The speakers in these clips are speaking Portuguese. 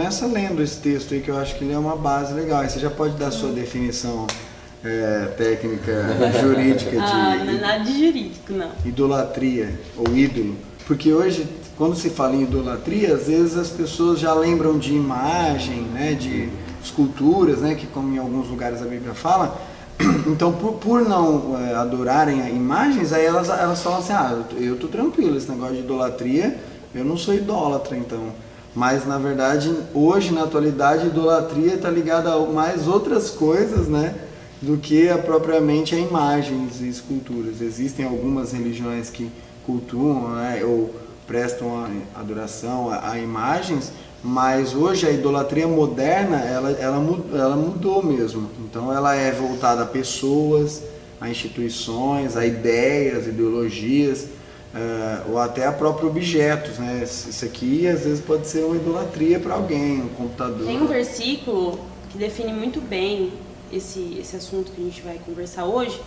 começa lendo esse texto aí, que eu acho que ele é uma base legal. Aí você já pode dar a sua definição técnica, jurídica de... não é nada de jurídico, não. Idolatria, ou ídolo. Porque hoje, quando se fala em idolatria, às vezes as pessoas já lembram de imagem, né, de esculturas, né, que como em alguns lugares a Bíblia fala. Então, por não adorarem imagens, aí elas falam assim, eu tô tranquilo, esse negócio de idolatria, eu não sou idólatra, então. Mas, na verdade, hoje, na atualidade, a idolatria está ligada a mais outras coisas, né, do que propriamente a imagens e esculturas. Existem algumas religiões que cultuam, né, ou prestam adoração a imagens, mas hoje a idolatria moderna, ela mudou mesmo. Então ela é voltada a pessoas, a instituições, a ideias, ideologias, ou até a próprios objetos, né? Isso aqui às vezes pode ser uma idolatria para alguém, um computador. Tem um versículo que define muito bem esse assunto que a gente vai conversar hoje,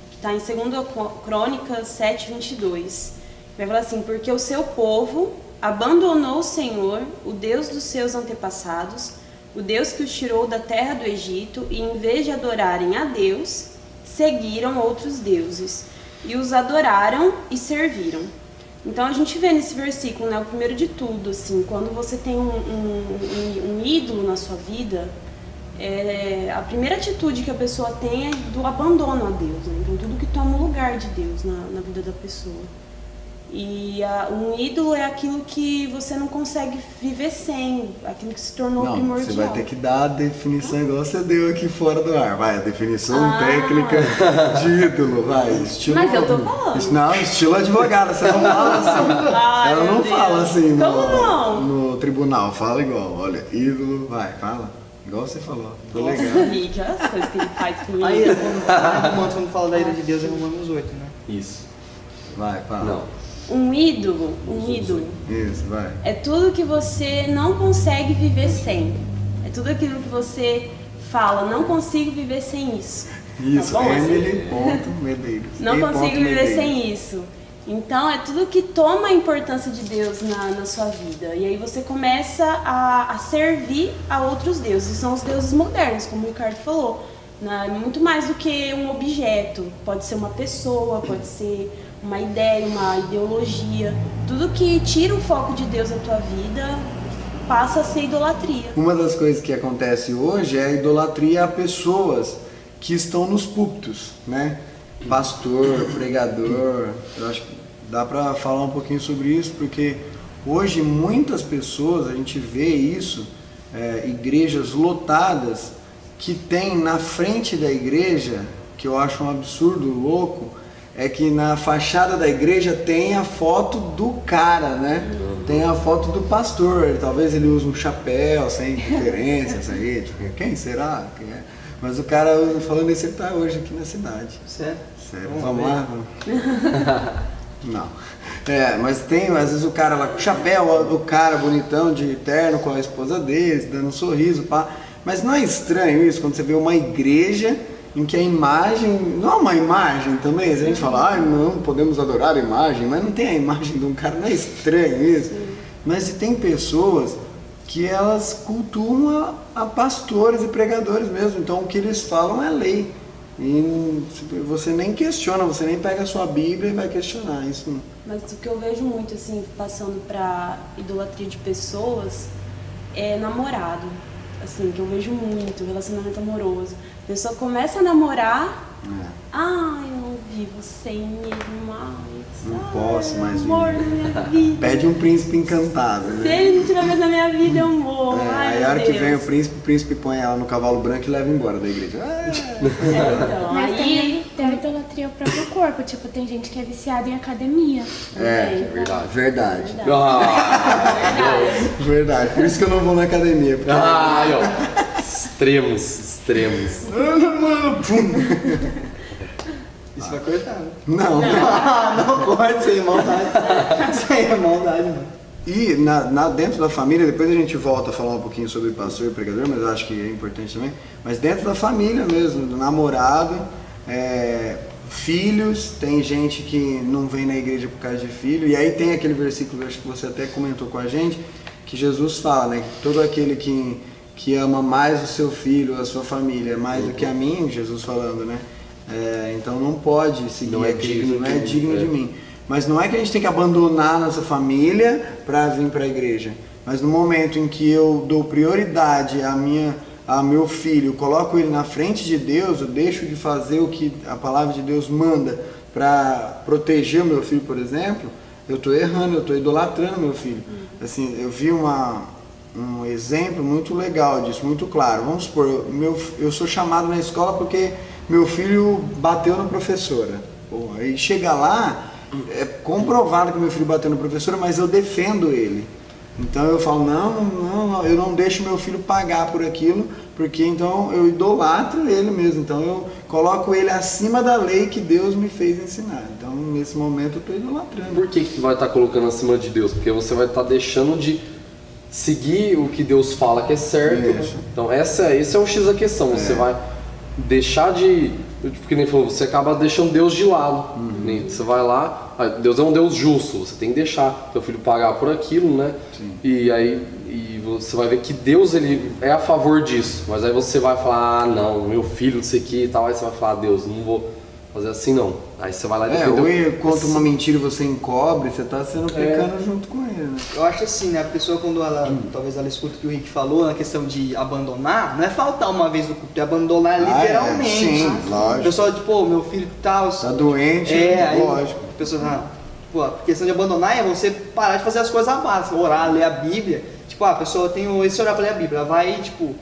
que está em 2 Crônicas 7:22. Vai falar assim, porque o seu povo abandonou o Senhor, o Deus dos seus antepassados, o Deus que os tirou da terra do Egito, e em vez de adorarem a Deus, seguiram outros deuses, e os adoraram e serviram. Então a gente vê nesse versículo, né, o primeiro de tudo, assim, quando você tem um ídolo na sua vida, a primeira atitude que a pessoa tem é do abandono a Deus, né? Então tudo que toma o lugar de Deus na vida da pessoa. E um ídolo é aquilo que você não consegue viver sem, aquilo que se tornou primordial. Você vai ter que dar a definição igual você deu aqui fora do ar. Vai, a definição técnica de ídolo, vai. Estilo, mas eu tô falando. Não, estilo advogada, você não fala assim. Ela não fala assim no tribunal, fala igual. Olha, ídolo, vai, fala. Igual você falou. Tô legal. Rick, olha as coisas que ele faz comigo. Aí, quando fala da ira de Deus, é Romanos 8, né? Isso. Vai, fala. Não. Um ídolo Isso, vai. é tudo que você não consegue viver sem. É tudo aquilo que você fala, não consigo viver sem isso. Isso, tá bom? Emily.Medeiros. Não consigo viver sem isso. Então é tudo que toma a importância de Deus na sua vida. E aí você começa a servir a outros deuses. São os deuses modernos, como o Ricardo falou. Muito mais do que um objeto. Pode ser uma pessoa, pode ser uma ideia, uma ideologia. Tudo que tira o foco de Deus da tua vida passa a ser idolatria. Uma das coisas que acontece hoje é a idolatria a pessoas que estão nos púlpitos, né? Pastor, pregador. Eu acho que dá para falar um pouquinho sobre isso, porque hoje muitas pessoas, a gente vê isso, igrejas lotadas, que tem na frente da igreja, que eu acho um absurdo louco, é que na fachada da igreja tem a foto do cara, né? Tem a foto do pastor. Talvez ele use um chapéu, sem diferenças aí. Tipo, quem será? Quem é? Mas o cara, falando isso, ele tá hoje aqui na cidade. Sério? Vamos lá? Não. Mas tem, às vezes, o cara lá com chapéu, o cara bonitão de terno com a esposa dele, dando um sorriso, pá. Mas não é estranho isso, quando você vê uma igreja em que a imagem, não é uma imagem também, a gente fala, não podemos adorar a imagem, mas não tem a imagem de um cara, não é estranho isso? Mas tem pessoas que elas cultuam a pastores e pregadores mesmo, então o que eles falam é lei. E você nem questiona, você nem pega a sua Bíblia e vai questionar isso. Não. Mas o que eu vejo muito, assim, passando pra idolatria de pessoas, é namorado. Assim, que eu vejo muito, relacionamento amoroso. A pessoa começa a namorar, eu não vivo sem ele mais. Não posso mais amor da minha vida. Pede um príncipe encantado, né? Se ele não estiver mais na minha vida, eu morro. Aí a hora que vem o príncipe põe ela no cavalo branco e leva embora da igreja. Então, mas aí tem a idolatria ao próprio corpo. Tipo, tem gente que é viciada em academia. Verdade. Ah, Verdade. Por isso que eu não vou na academia. Porque... extremos. Isso vai cortar, né? Não. Não corte, sem maldade. Sem maldade, mano. E dentro da família, depois a gente volta a falar um pouquinho sobre pastor e pregador, mas eu acho que é importante também. Mas dentro da família mesmo, do namorado, filhos, tem gente que não vem na igreja por causa de filho. E aí tem aquele versículo, acho que você até comentou com a gente, que Jesus fala, né? Que todo aquele que ama mais o seu filho, a sua família, mais do que a mim, Jesus falando, né? Então não pode seguir Não é aquele que digno não é de mim, digno de mim. Mas não é que a gente tem que abandonar a nossa família para vir para a igreja. Mas no momento em que eu dou prioridade a meu filho, coloco ele na frente de Deus, eu deixo de fazer o que a palavra de Deus manda para proteger o meu filho, por exemplo, eu estou errando, eu estou idolatrando meu filho. Assim, eu vi um exemplo muito legal disso, muito claro. Vamos supor, eu sou chamado na escola porque meu filho bateu na professora. Pô, aí chega lá, é comprovado que meu filho bateu na professora, mas eu defendo ele. Então eu falo, não, eu não deixo meu filho pagar por aquilo, porque então eu idolatro ele mesmo. Então eu coloco ele acima da lei que Deus me fez ensinar. Então nesse momento eu estou idolatrando. Por que vai estar colocando acima de Deus? Porque você vai estar deixando de seguir o que Deus fala que é certo. Isso. Então esse é o X da questão. Você vai deixar de... Porque nem falou, você acaba deixando Deus de lado. Você vai lá, Deus é um Deus justo, você tem que deixar teu filho pagar por aquilo, né? Sim. E aí você vai ver que Deus ele é a favor disso. Mas aí você vai falar, não, meu filho, não sei o que e tal. Aí você vai falar, Deus, não vou fazer assim não. Aí você vai lá e ou ele conta uma mentira e você encobre, você está sendo pecando junto com ele, né? Eu acho assim, né? A pessoa quando talvez ela escuta o que o Rick falou na questão de abandonar, não é faltar uma vez no culto, é abandonar literalmente. Sim, lógico. O pessoal, tipo, meu filho tal... Tá doente, aí lógico. A pessoa, a questão de abandonar é você parar de fazer as coisas básicas, orar, ler a Bíblia. Tipo, a pessoa tem esse horário para ler a Bíblia, ela vai, tipo,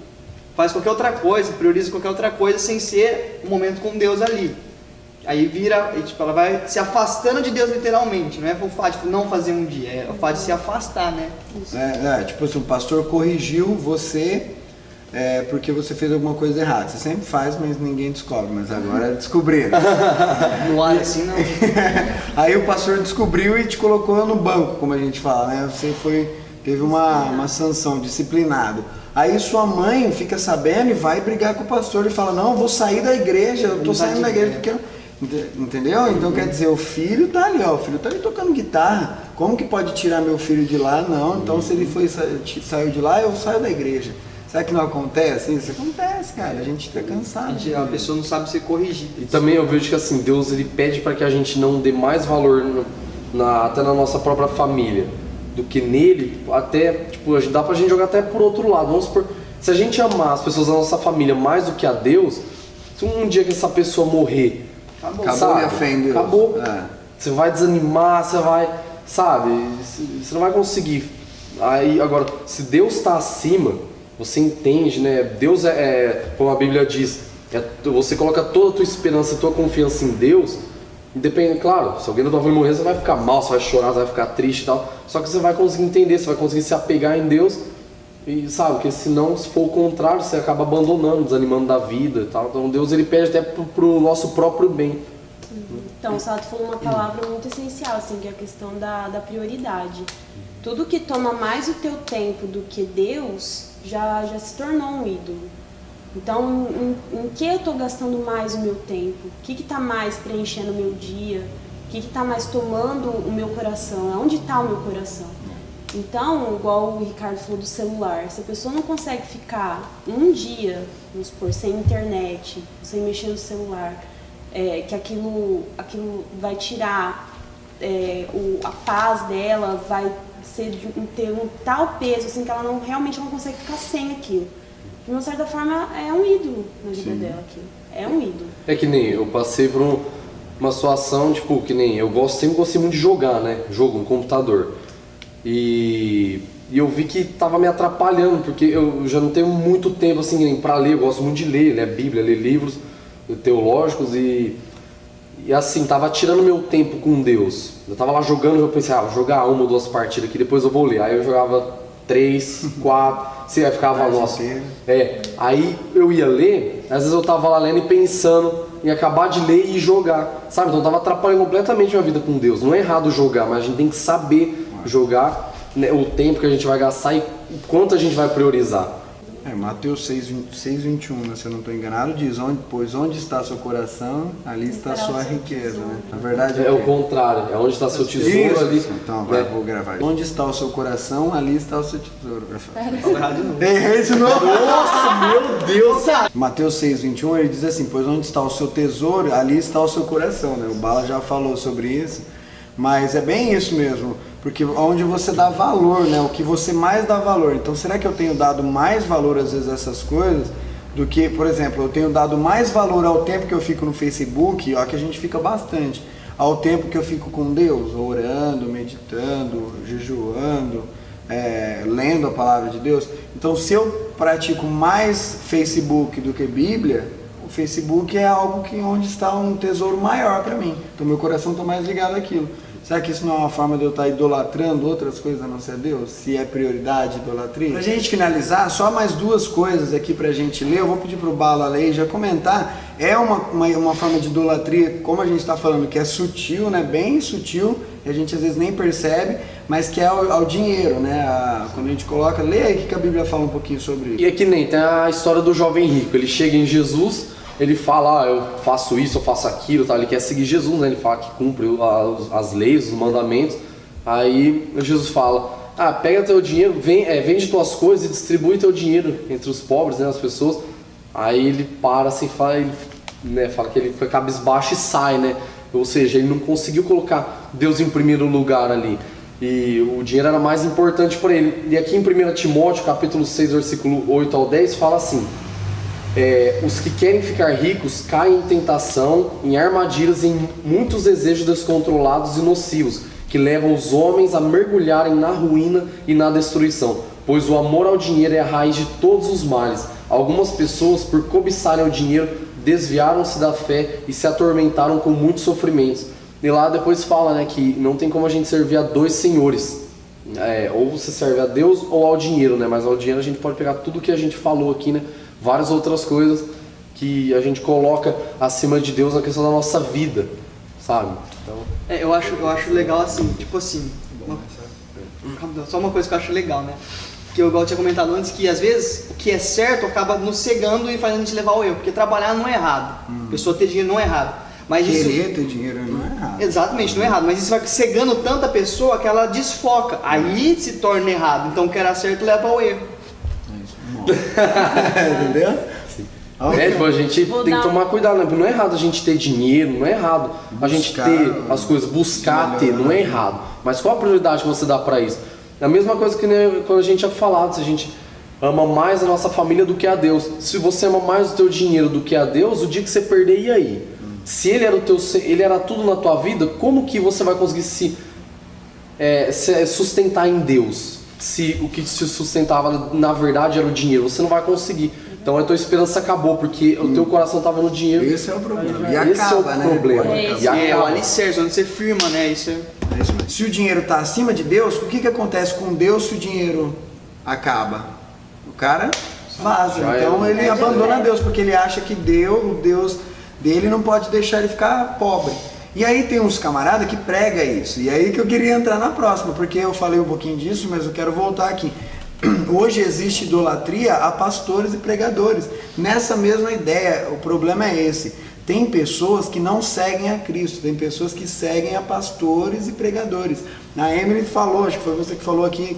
faz qualquer outra coisa, prioriza qualquer outra coisa sem ser um momento com Deus ali. Aí vira, tipo, ela vai se afastando de Deus literalmente, não é o fato de não fazer um dia, é o fato de se afastar, né? Tipo assim, o pastor corrigiu você porque você fez alguma coisa errada. Você sempre faz, mas ninguém descobre, mas agora descobriram. No ar assim não. Aí o pastor descobriu e te colocou no banco, como a gente fala, né? Você teve uma sanção, disciplinado. Aí sua mãe fica sabendo e vai brigar com o pastor e fala, não, eu vou sair da igreja, eu tô saindo da igreja porque entendeu? Então quer dizer, o filho tá ali, o filho tá ali tocando guitarra. Como que pode tirar meu filho de lá? Não, então se ele saiu de lá, eu saio da igreja. Será que não acontece? Isso acontece, cara. A gente tá cansado. A pessoa não sabe ser corrigida. E também eu vejo que assim, Deus ele pede para que a gente não dê mais valor até na nossa própria família do que nele, até, tipo, dá pra gente jogar até por outro lado. Vamos supor, se a gente amar as pessoas da nossa família mais do que a Deus, se um dia que essa pessoa morrer, acabou minha fé em Deus. Acabou. Você vai desanimar, você vai, sabe, você não vai conseguir. Aí, agora, se Deus está acima, você entende, né? Deus como a Bíblia diz, você coloca toda a tua esperança, a tua confiança em Deus. Independente, claro, se alguém da tua família morrer, você vai ficar mal, você vai chorar, você vai ficar triste e tal. Só que você vai conseguir entender, você vai conseguir se apegar em Deus. E sabe, porque senão, se for o contrário, você acaba abandonando, desanimando da vida e tal. Então Deus ele pede até pro nosso próprio bem. Então o Sato falou uma palavra muito essencial, assim, que é a questão da prioridade. Tudo que toma mais o teu tempo do que Deus já se tornou um ídolo. Então, em que eu estou gastando mais o meu tempo? O que está mais preenchendo o meu dia? O que está mais tomando o meu coração? Onde está o meu coração? Então, igual o Ricardo falou do celular, se a pessoa não consegue ficar um dia, vamos supor, sem internet, sem mexer no celular, que aquilo vai tirar a paz dela, vai ter um tal peso assim, que ela realmente não consegue ficar sem aquilo. De uma certa forma, é um ídolo na vida dela aquilo. É um ídolo. É que nem eu passei por uma situação, tipo, que nem sempre gostei muito de jogar, né? Jogo no computador. E eu vi que tava me atrapalhando, porque eu já não tenho muito tempo assim pra ler, eu gosto muito de ler a Bíblia, ler livros teológicos e assim, tava tirando meu tempo com Deus. Eu tava lá jogando, eu pensei, vou jogar 1 ou 2 partidas aqui, depois eu vou ler. Aí eu jogava 3, 4, você ficava, nossa. Aí eu ia ler, às vezes eu tava lá lendo e pensando em acabar de ler e jogar, sabe? Então eu tava atrapalhando completamente a minha vida com Deus. Não é errado jogar, mas a gente tem que saber jogar, né, o tempo que a gente vai gastar e o quanto a gente vai priorizar. Mateus 6:21, né, se eu não estou enganado, diz, pois onde está seu coração, ali está a sua riqueza. Né? Na verdade É o contrário, é onde está seu tesouro isso. ali. Então, né? vou gravar. Onde está o seu coração, ali está o seu tesouro. Fala errado de novo. Errei de novo. Nossa, meu Deus! Mateus 6:21, ele diz assim, pois onde está o seu tesouro, ali está o seu coração. Né? O Bala já falou sobre isso, mas é bem isso mesmo. Porque onde você dá valor, né? O que você mais dá valor. Então, será que eu tenho dado mais valor, às vezes, a essas coisas do que, por exemplo, eu tenho dado mais valor ao tempo que eu fico no Facebook, ó, que a gente fica bastante, ao tempo que eu fico com Deus, orando, meditando, jejuando, lendo a palavra de Deus. Então, se eu pratico mais Facebook do que Bíblia, o Facebook é algo onde está um tesouro maior para mim. Então, meu coração está mais ligado àquilo. Será que isso não é uma forma de eu estar idolatrando outras coisas a não ser Deus? Se é prioridade, idolatria? Pra gente finalizar, só mais duas coisas aqui pra gente ler. Eu vou pedir pro Bala ler e já comentar. É uma forma de idolatria, como a gente está falando, que é sutil, né? Bem sutil, e a gente às vezes nem percebe, mas que é ao dinheiro, né? Quando a gente coloca, lê aí o que a Bíblia fala um pouquinho sobre isso. E é que nem tem a história do jovem rico. Ele chega em Jesus, ele fala, eu faço isso, eu faço aquilo, tá? Ele quer seguir Jesus, né? Ele fala que cumpre as leis, os mandamentos. Aí Jesus fala, pega teu dinheiro, vende tuas coisas e distribui teu dinheiro entre os pobres, né? As pessoas. Aí ele para assim, fala que ele foi cabisbaixo e sai, né? Ou seja, ele não conseguiu colocar Deus em primeiro lugar ali. E o dinheiro era mais importante para ele. E aqui em 1 Timóteo, capítulo 6, versículo 8 ao 10, fala assim: os que querem ficar ricos caem em tentação, em armadilhas, em muitos desejos descontrolados e nocivos, que levam os homens a mergulharem na ruína e na destruição, pois o amor ao dinheiro é a raiz de todos os males. Algumas pessoas, por cobiçarem o dinheiro, desviaram-se da fé e se atormentaram com muitos sofrimentos. E lá depois fala, né, que não tem como a gente servir a dois senhores. Ou você serve a Deus ou ao dinheiro, né? Mas ao dinheiro a gente pode pegar tudo que a gente falou aqui, né? Várias outras coisas que a gente coloca acima de Deus na questão da nossa vida, sabe? Então... eu acho legal assim, tipo assim, só uma coisa que eu acho legal, né? Que eu tinha comentado antes, que às vezes o que é certo acaba nos cegando e fazendo a gente levar ao erro, porque trabalhar não é errado, a pessoa ter dinheiro não é errado. Mas querer ter dinheiro não é errado. Exatamente, não é errado, mas isso vai cegando tanta pessoa que ela desfoca, aí se torna errado, então o que era certo leva ao erro. Entendeu? Sim. Tipo, a gente tem que tomar cuidado, né? Não é errado a gente ter dinheiro, não é errado a gente ter as coisas, buscar ter, não é errado. Mas qual a prioridade que você dá pra isso? É a mesma coisa que quando a gente tinha falado, se a gente ama mais a nossa família do que a Deus. Se você ama mais o teu dinheiro do que a Deus, o dia que você perder, e aí? Se ele era tudo na tua vida, como que você vai conseguir se sustentar em Deus? Se o que se sustentava na verdade era o dinheiro, você não vai conseguir. Então a tua esperança acabou, porque o teu coração estava no dinheiro. Esse é o problema. E esse acaba, é o problema. É o alicerce, onde você firma, né? Isso é... Se o dinheiro está acima de Deus, o que acontece com Deus se o dinheiro acaba? O cara vaza. Então ele abandona Deus, porque ele acha que o Deus dele não pode deixar ele ficar pobre. E aí tem uns camaradas que prega isso. E aí que eu queria entrar na próxima, porque eu falei um pouquinho disso, mas eu quero voltar aqui. Hoje existe idolatria a pastores e pregadores. Nessa mesma ideia, o problema é esse. Tem pessoas que não seguem a Cristo, tem pessoas que seguem a pastores e pregadores. A Emily falou, acho que foi você que falou aqui,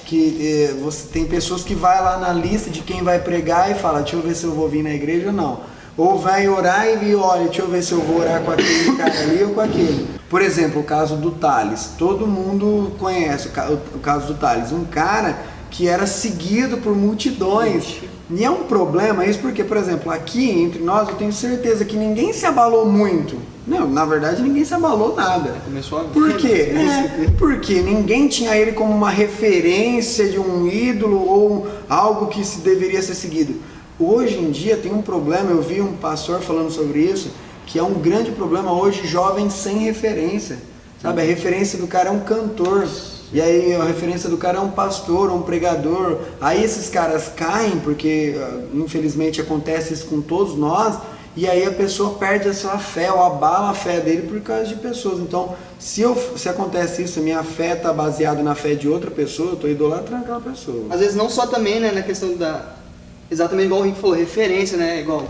que você tem pessoas que vai lá na lista de quem vai pregar e fala, deixa eu ver se eu vou vir na igreja ou não. Ou vai orar e olha, deixa eu ver se eu vou orar com aquele cara ali ou com aquele. Por exemplo, o caso do Thales. Todo mundo conhece o caso do Thales. Um cara que era seguido por multidões. E é um problema isso porque, por exemplo, aqui entre nós eu tenho certeza que ninguém se abalou muito. Não, na verdade ninguém se abalou nada. Começou a... Por quê? Porque ninguém tinha ele como uma referência de um ídolo ou algo que deveria ser seguido. Hoje em dia tem um problema, eu vi um pastor falando sobre isso, que é um grande problema hoje, jovens sem referência. Sabe, a referência do cara é um cantor. E aí a referência do cara é um pastor, um pregador. Aí esses caras caem, porque infelizmente acontece isso com todos nós, e aí a pessoa perde a sua fé, ou abala a fé dele por causa de pessoas. Então, se acontece isso, a minha fé está baseada na fé de outra pessoa, eu estou idolatrando aquela pessoa. Às vezes não só também, né, na questão exatamente igual o Rick falou, referência, né? Igual,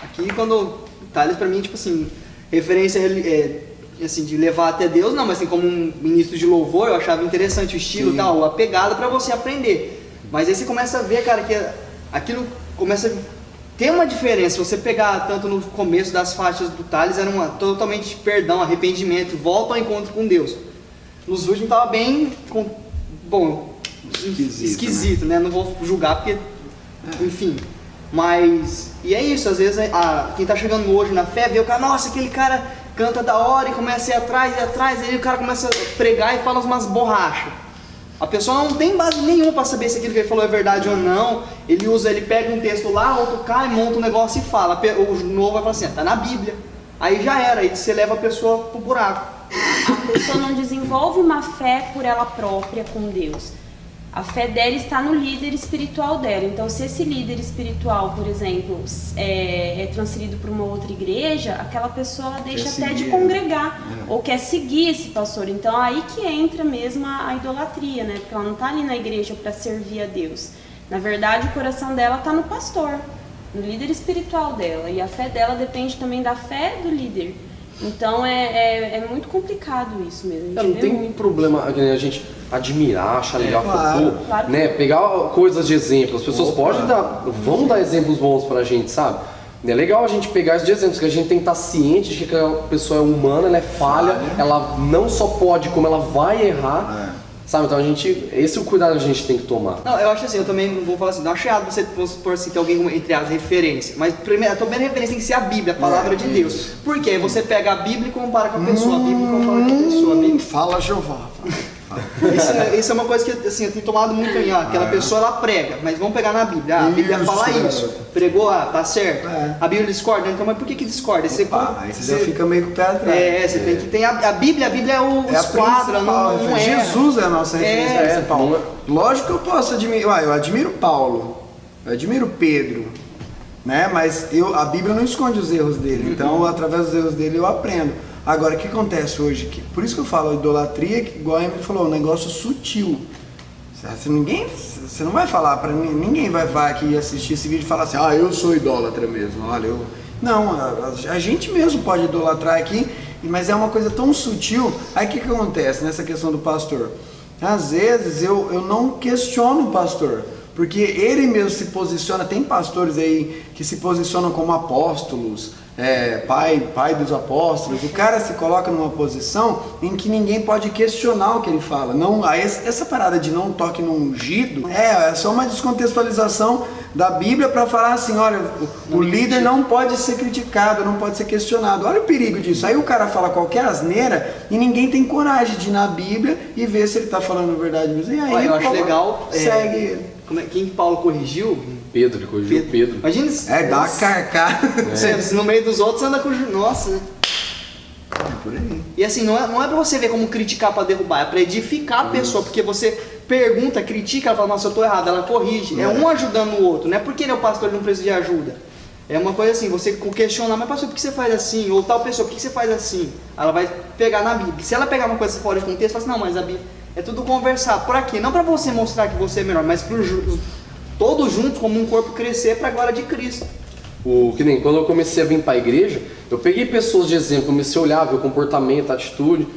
aqui quando Thales pra mim, tipo assim, referência assim, de levar até Deus, não, mas assim, como um ministro de louvor, eu achava interessante o estilo e tal, a pegada pra você aprender. Mas aí você começa a ver, cara, que aquilo começa a ter uma diferença. Se você pegar tanto no começo das faixas do Thales, era totalmente perdão, arrependimento, volta ao encontro com Deus. Nos últimos tava bem, esquisito, né? Não vou julgar porque, enfim. Mas, e é isso, às vezes quem tá chegando hoje na fé, vê o cara, nossa, aquele cara canta da hora e começa a ir atrás, aí o cara começa a pregar e fala umas borrachas. A pessoa não tem base nenhuma para saber se aquilo que ele falou é verdade ou não. Ele pega um texto lá, outro cai, monta um negócio e fala. O novo vai falar assim, tá na Bíblia. Aí já era, aí você leva a pessoa pro buraco. A pessoa não desenvolve uma fé por ela própria com Deus. A fé dela está no líder espiritual dela. Então, se esse líder espiritual, por exemplo, é transferido para uma outra igreja, aquela pessoa deixa até de congregar ou quer seguir esse pastor. Então, aí que entra mesmo a idolatria, né? Porque ela não está ali na igreja para servir a Deus. Na verdade, o coração dela está no pastor, no líder espiritual dela. E a fé dela depende também da fé do líder. Então é muito complicado isso mesmo. Não tem problema a gente admirar, achar legal, claro. né? Pegar coisas de exemplo. As pessoas vão dar exemplos bons pra gente, sabe? É legal a gente pegar esses exemplos, que a gente tem que estar ciente de que aquela pessoa é humana, ela é falha, ela não só pode, como ela vai errar. Sabe, então esse é o cuidado que a gente tem que tomar. Não, eu acho assim, eu também não vou falar assim, não acho errado você por assim, ter alguém entre as referências, mas a primeira referência tem que ser a Bíblia, a palavra de Deus. Por quê? Aí você pega a Bíblia e compara com a pessoa, a Bíblia e compara com a pessoa. Fala, Jeová. Isso é uma coisa que assim, eu tenho tomado muito em aquela pessoa ela prega, mas vamos pegar na Bíblia. A Bíblia fala isso, pregou, tá certo. A Bíblia discorda, então, mas por que discorda? Aí você já fica meio com o pé atrás. Você tem que ter a Bíblia é o esquadro, não é. Jesus é a nossa referência principal. Lógico que eu posso admirar, eu admiro Paulo, eu admiro Pedro, né? Mas a Bíblia não esconde os erros dele, então através dos erros dele eu aprendo. Agora, o que acontece hoje? Por isso que eu falo idolatria, que igual a Emily falou, um negócio sutil. Você não vai falar para ninguém vai aqui assistir esse vídeo e falar assim, eu sou idólatra mesmo, olha, Não, a gente mesmo pode idolatrar aqui, mas é uma coisa tão sutil. Aí o que acontece nessa questão do pastor? Às vezes eu não questiono o pastor, porque ele mesmo se posiciona, tem pastores aí que se posicionam como apóstolos, pai dos apóstolos, o cara se coloca numa posição em que ninguém pode questionar o que ele fala. Não, essa parada de não toque no ungido é só uma descontextualização da Bíblia para falar assim, olha, o líder não pode ser criticado, não pode ser questionado. Olha o perigo disso. Aí o cara fala qualquer asneira e ninguém tem coragem de ir na Bíblia e ver se ele está falando a verdade mesmo. E aí eu acho legal, segue ele. Quem Paulo corrigiu? Ele corrigiu Pedro. Imagina dá uma carcada. Você no meio dos outros anda com... Nossa, né? Por aí. E assim, não é pra você ver como criticar pra derrubar, é pra edificar a pessoa, porque você pergunta, critica, ela fala, nossa, eu tô errado, ela corrige. É um ajudando o outro, não é porque ele é o pastor, ele não precisa de ajuda. É uma coisa assim, você questionar, mas pastor, por que você faz assim? Ou tal pessoa, por que você faz assim? Ela vai pegar na Bíblia. Se ela pegar uma coisa fora de contexto, ela fala assim, não, mas a Bíblia é tudo conversar. Por aqui, não pra você mostrar que você é melhor, mas todos juntos, como um corpo, crescer para a glória de Cristo. Que nem quando eu comecei a vir para a igreja, eu peguei pessoas de exemplo, comecei a olhar, ver o comportamento, a atitude,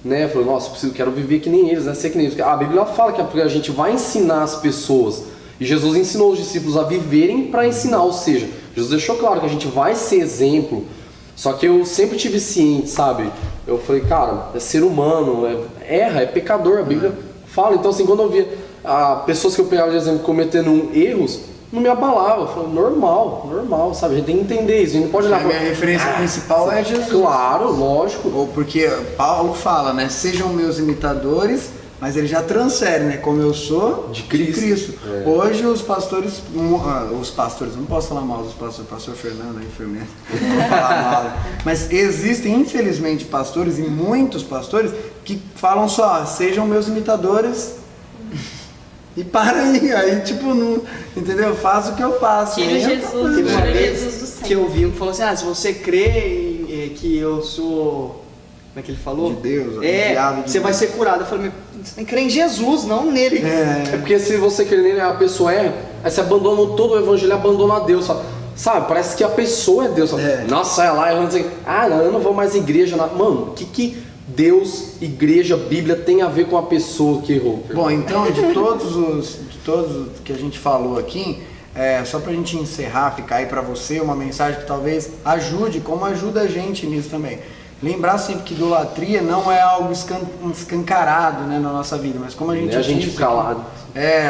né? Eu falei, nossa, quero viver que nem eles, né? Ser que nem eles. A Bíblia fala que a gente vai ensinar as pessoas, e Jesus ensinou os discípulos a viverem para ensinar, ou seja, Jesus deixou claro que a gente vai ser exemplo, só que eu sempre tive ciente, sabe? Eu falei, cara, é ser humano, erra, é pecador, a Bíblia fala. Então assim, quando eu via pessoas que eu pegava de exemplo cometendo erros, não me abalava. Eu falei, normal, sabe? A gente tem que entender isso, a gente não pode olhar. A minha referência principal é Jesus. Claro, lógico. Porque Paulo fala, né? Sejam meus imitadores, mas ele já transfere, né? Como eu sou de Cristo. Hoje os pastores, não posso falar mal dos pastores, pastor Fernando, enfermeiro, não vou falar mal. Mas existem, infelizmente, pastores e muitos pastores que falam só, sejam meus imitadores. E para aí tipo, não, entendeu? Faz o que eu faço. Tira Jesus, teve uma tira vez Jesus do céu. que eu vi um que falou assim, se você crê que eu sou é que ele falou? De Deus, É, enviado de você vai Deus. ser curado. Eu falei, você tem que crer em Jesus, não nele. É porque se você querer nele, a pessoa aí você abandona todo o evangelho, abandona a Deus, sabe? Parece que a pessoa é Deus. É. Nossa, sai lá, eu não, eu não vou mais à igreja. Mano, o que Deus, igreja, Bíblia tem a ver com a pessoa que errou? Bom, então, de todos que a gente falou aqui, só pra gente encerrar, ficar aí pra você uma mensagem que talvez ajude, como ajuda a gente nisso também. Lembrar sempre que idolatria não é algo escancarado, né, na nossa vida, mas como a gente a gente disse, fica lá.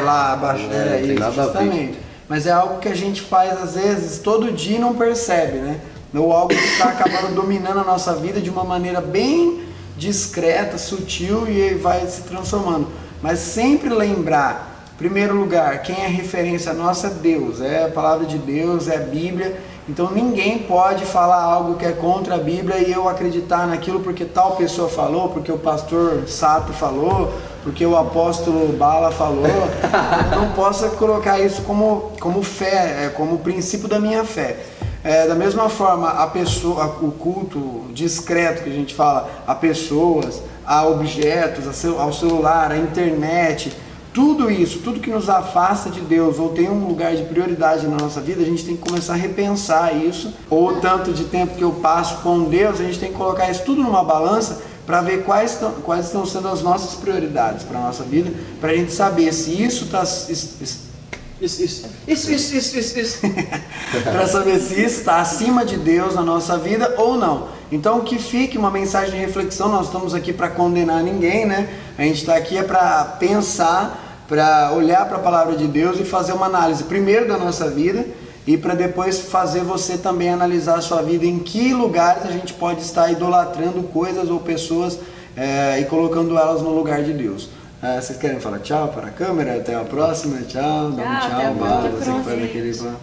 lá abaixo, tem isso, nada a ver. justamente. Mas é algo que a gente faz às vezes todo dia e não percebe, né? Ou algo que está acabando dominando a nossa vida de uma maneira bem discreta, sutil e vai se transformando. Mas sempre lembrar, em primeiro lugar, quem é referência nossa é Deus, é a palavra de Deus, é a Bíblia. Então ninguém pode falar algo que é contra a Bíblia e eu acreditar naquilo porque tal pessoa falou, porque o pastor Sato falou, porque o apóstolo Bala falou. Eu não posso colocar isso como fé, como princípio da minha fé. Da mesma forma, a pessoa, o culto discreto que a gente fala, a pessoas, a objetos, ao celular, a internet, tudo isso, tudo que nos afasta de Deus ou tem um lugar de prioridade na nossa vida, a gente tem que começar a repensar isso. Ou tanto de tempo que eu passo com Deus, a gente tem que colocar isso tudo numa balança para ver quais estão sendo as nossas prioridades para a nossa vida, para a gente saber se isso está... Isso. para saber se isso está acima de Deus na nossa vida ou não. Então que fique uma mensagem de reflexão, nós estamos aqui para condenar ninguém, né? A gente está aqui para pensar, para olhar para a palavra de Deus e fazer uma análise primeiro da nossa vida e para depois fazer você também analisar a sua vida, em que lugares a gente pode estar idolatrando coisas ou pessoas e colocando elas no lugar de Deus. Vocês querem falar tchau para a câmera? Até a próxima, tchau, dá um Até a tchau, Bala, você que próxima. faz aquele... Certeza.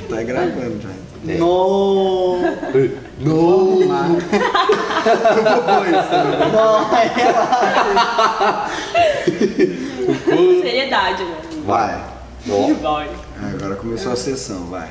Tá gravando já. No. Vamos lá. Eu vou pôr isso. Seriedade, né? Vai. Vai. Agora começou a sessão, vai.